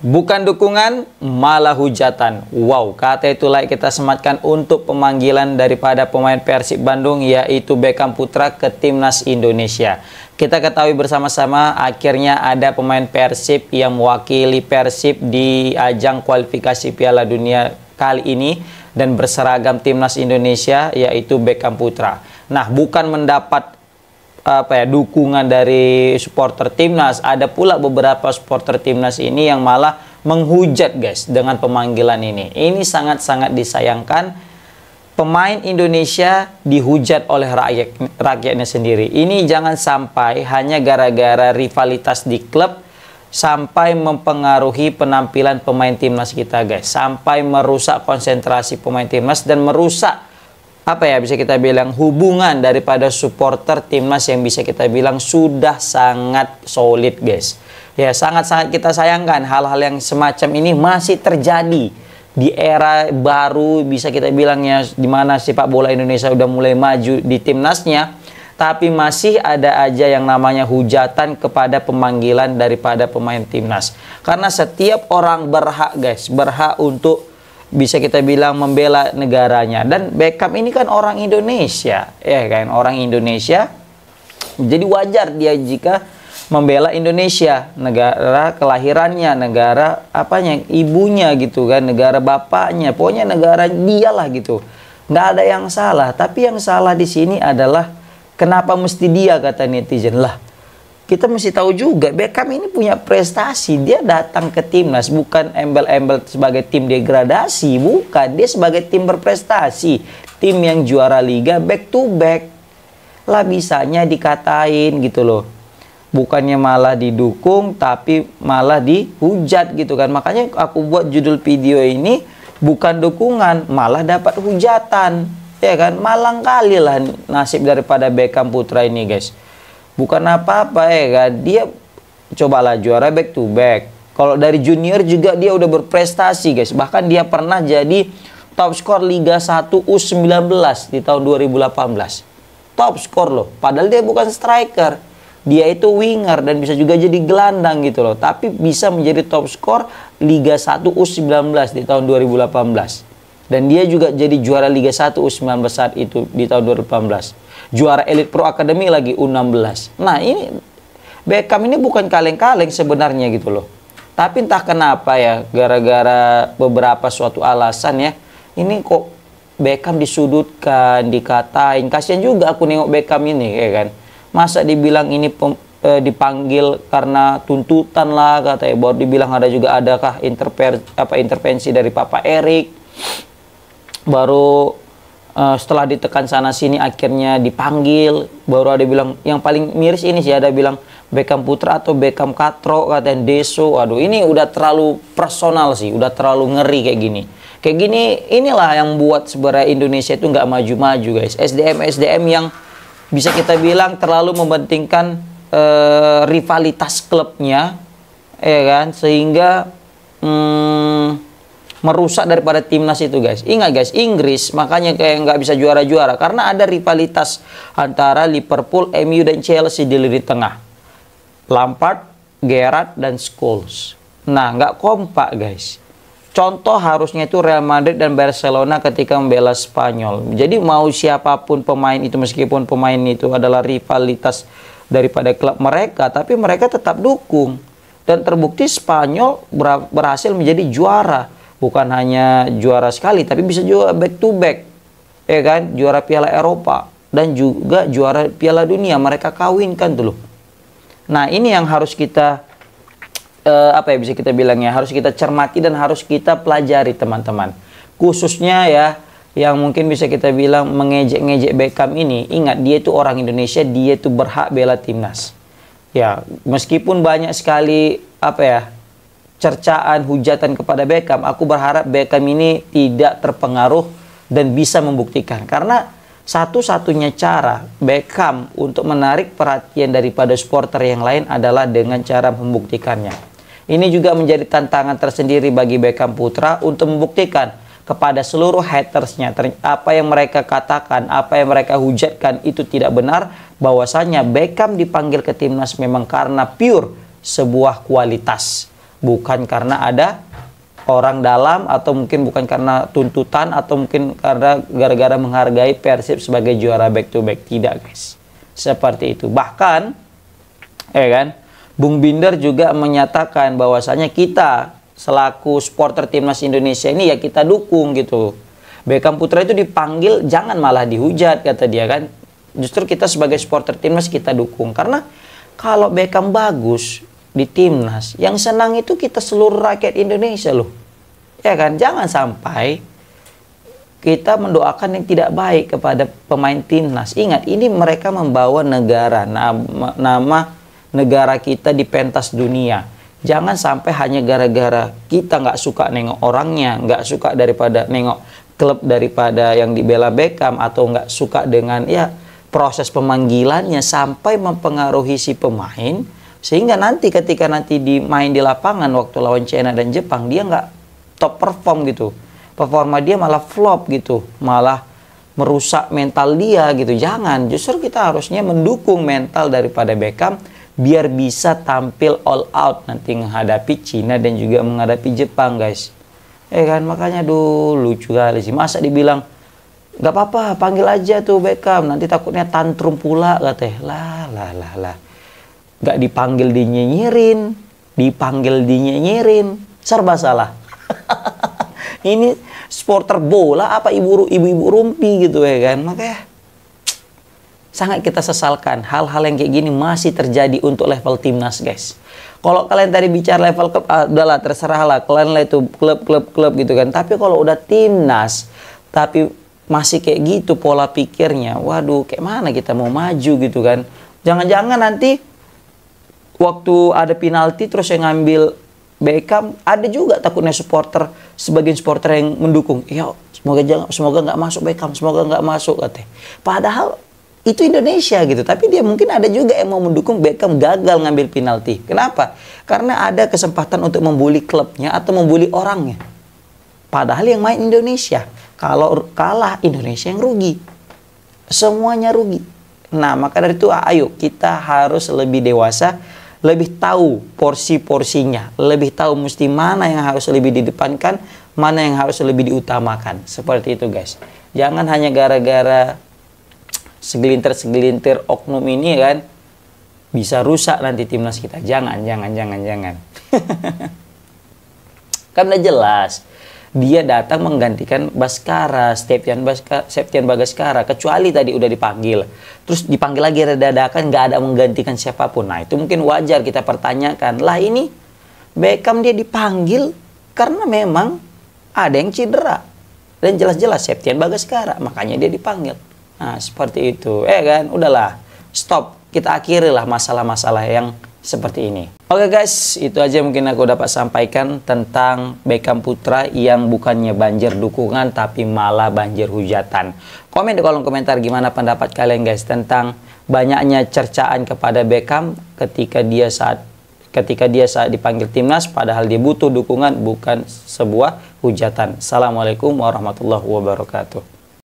Bukan dukungan, malah hujatan. Wow, kata itulah kita sematkan untuk pemanggilan daripada pemain Persib Bandung, yaitu Beckham Putra ke Timnas Indonesia. Kita ketahui bersama-sama akhirnya ada pemain Persib yang mewakili Persib di ajang kualifikasi Piala Dunia kali ini dan berseragam Timnas Indonesia, yaitu Beckham Putra. Nah, bukan mendapat dukungan dari supporter timnas, ada pula beberapa supporter timnas ini yang malah menghujat guys dengan pemanggilan ini. Ini sangat-sangat disayangkan, pemain Indonesia dihujat oleh rakyatnya sendiri. Ini jangan sampai hanya gara-gara rivalitas di klub sampai mempengaruhi penampilan pemain timnas kita guys, sampai merusak konsentrasi pemain timnas dan merusak bisa kita bilang hubungan daripada supporter timnas yang bisa kita bilang sudah sangat solid guys. Ya, sangat-sangat kita sayangkan hal-hal yang semacam ini masih terjadi di era baru, bisa kita bilangnya, di mana sepak bola Indonesia udah mulai maju di timnasnya, tapi masih ada aja yang namanya hujatan kepada pemanggilan daripada pemain timnas. Karena setiap orang berhak guys, berhak untuk bisa kita bilang membela negaranya. Dan Beckham ini kan orang Indonesia, ya kan, orang Indonesia. Jadi wajar dia jika membela Indonesia, negara kelahirannya, negara ibunya gitu kan, negara bapaknya, pokoknya negara dialah gitu. Nggak ada yang salah, tapi yang salah di sini adalah kenapa mesti dia, kata netizen. Lah, kita mesti tahu juga Beckham ini punya prestasi. Dia datang ke timnas bukan embel-embel sebagai tim degradasi, bukan. Dia sebagai tim berprestasi, tim yang juara liga back to back. Lah bisanya dikatain gitu loh. Bukannya malah didukung, tapi malah dihujat gitu kan. Makanya aku buat judul video ini, bukan dukungan, malah dapat hujatan. Ya kan, malang kali lah nasib daripada Beckham Putra ini guys. Bukan apa-apa ya kan, dia cobalah juara back to back. Kalau dari junior juga dia udah berprestasi guys. Bahkan dia pernah jadi top skor Liga 1 U19 di tahun 2018. Top skor loh, padahal dia bukan striker. Dia itu winger dan bisa juga jadi gelandang gitu loh. Tapi bisa menjadi top skor Liga 1 U19 di tahun 2018. Dan dia juga jadi juara Liga 1 U19 saat itu di tahun 2018. Juara Elite Pro Academy lagi U16. Nah, ini Beckham ini bukan kaleng-kaleng sebenarnya gitu loh. Tapi entah kenapa ya, gara-gara beberapa suatu alasan ya, ini kok Beckham disudutkan, dikatain. Kasian juga aku nengok Beckham ini ya kan. Masa dibilang ini dipanggil karena tuntutan lah katanya. Baru dibilang ada juga adakah intervensi dari Papa Erik. Baru setelah ditekan sana sini akhirnya dipanggil. Baru ada bilang, yang paling miris ini sih, ada bilang Beckham Putra atau Beckham Katro, katanya Deso. Waduh, ini udah terlalu personal sih, udah terlalu ngeri kayak gini. Kayak gini, inilah yang buat sebenarnya Indonesia itu nggak maju-maju guys. SDM yang bisa kita bilang terlalu mementingkan rivalitas klubnya, ya kan, sehingga merusak daripada timnas itu guys. Ingat guys, Inggris makanya kayak nggak bisa juara-juara karena ada rivalitas antara Liverpool, MU dan Chelsea di lini tengah. Lampard, Gerrard dan Scholes. Nah, nggak kompak guys. Contoh harusnya itu Real Madrid dan Barcelona ketika membela Spanyol. Jadi mau siapapun pemain itu, meskipun pemain itu adalah rivalitas daripada klub mereka, tapi mereka tetap dukung. Dan terbukti Spanyol berhasil menjadi juara. Bukan hanya juara sekali, tapi bisa juga back to back, ya kan, juara Piala Eropa dan juga juara Piala Dunia. Mereka kawinkan dulu. Nah, ini yang harus kita bisa kita bilangnya, harus kita cermati dan harus kita pelajari teman-teman. Khususnya ya, yang mungkin bisa kita bilang mengejek-ngejek Beckham ini. Ingat, dia itu orang Indonesia, dia itu berhak bela timnas. Ya, meskipun banyak sekali cercaan, hujatan kepada Beckham, aku berharap Beckham ini tidak terpengaruh dan bisa membuktikan. Karena satu-satunya cara Beckham untuk menarik perhatian daripada supporter yang lain adalah dengan cara membuktikannya. Ini juga menjadi tantangan tersendiri bagi Beckham Putra untuk membuktikan kepada seluruh hatersnya apa yang mereka katakan, apa yang mereka hujatkan itu tidak benar, bahwasanya Beckham dipanggil ke timnas memang karena pure sebuah kualitas. bukan karena ada orang dalam, atau mungkin bukan karena tuntutan, atau mungkin karena gara-gara menghargai Persib sebagai juara back to back. Tidak guys, seperti itu. Bahkan kan Bung Binder juga menyatakan bahwasanya kita selaku supporter timnas Indonesia ini ya kita dukung gitu. Beckham Putra itu dipanggil jangan malah dihujat, kata dia kan. Justru kita sebagai supporter timnas kita dukung, karena kalau Beckham bagus di timnas, yang senang itu kita seluruh rakyat Indonesia loh. Ya kan, jangan sampai kita mendoakan yang tidak baik kepada pemain timnas. Ingat, ini mereka membawa negara, nama negara kita di pentas dunia. Jangan sampai hanya gara-gara kita nggak suka nengok orangnya, nggak suka daripada nengok klub daripada yang dibela Beckham, atau nggak suka dengan ya proses pemanggilannya, sampai mempengaruhi si pemain, sehingga nanti ketika main di lapangan waktu lawan China dan Jepang, dia nggak top perform gitu, performa dia malah flop gitu, malah merusak mental dia gitu. Jangan, justru kita harusnya mendukung mental daripada Beckham biar bisa tampil all out nanti menghadapi Cina dan juga menghadapi Jepang guys. Kan, makanya lucu kali sih, masa dibilang nggak apa-apa panggil aja tuh Beckham, nanti takutnya tantrum pula katanya. Lah nggak dipanggil dinyinyirin, dipanggil dinyinyirin, serba salah. Ini supporter bola apa ibu-ibu rumpi gitu ya kan. Makanya sangat kita sesalkan hal-hal yang kayak gini masih terjadi untuk level timnas guys. Kalau kalian tadi bicara level klub, udahlah terserah lah, kalian lah itu klub gitu kan. Tapi kalau udah timnas tapi masih kayak gitu pola pikirnya, waduh, kayak mana kita mau maju gitu kan. Jangan-jangan nanti waktu ada penalti terus yang ngambil Beckham, ada juga takutnya sebagian supporter yang mendukung. Ya semoga nggak masuk Beckham, semoga nggak masuk katanya. Padahal itu Indonesia gitu, tapi dia mungkin ada juga yang mau mendukung Beckham gagal ngambil penalti. Kenapa? Karena ada kesempatan untuk membuli klubnya atau membuli orangnya. Padahal yang main Indonesia. Kalau kalah Indonesia yang rugi. Semuanya rugi. Nah, maka dari itu ayo kita harus lebih dewasa, lebih tahu porsi-porsinya, lebih tahu mesti mana yang harus lebih didepankan, mana yang harus lebih diutamakan. Seperti itu guys. Jangan hanya gara-gara segelintir oknum ini kan bisa rusak nanti timnas kita. Jangan. Kan udah jelas dia datang menggantikan Baskara, Septian Bagaskara, kecuali tadi udah dipanggil terus dipanggil lagi dadakan, nggak ada menggantikan siapapun. Nah itu mungkin wajar kita pertanyakan, lah ini Beckham dia dipanggil karena memang ada yang cedera dan jelas-jelas Septian Bagaskara, makanya dia dipanggil. Nah, seperti itu. Kan, udahlah. Stop. Kita akhirilah masalah-masalah yang seperti ini. Oke guys, itu aja mungkin aku dapat sampaikan tentang Beckham Putra yang bukannya banjir dukungan tapi malah banjir hujatan. Komen di kolom komentar gimana pendapat kalian guys tentang banyaknya cercaan kepada Beckham ketika dia saat dipanggil timnas padahal dia butuh dukungan, bukan sebuah hujatan. Assalamualaikum warahmatullahi wabarakatuh.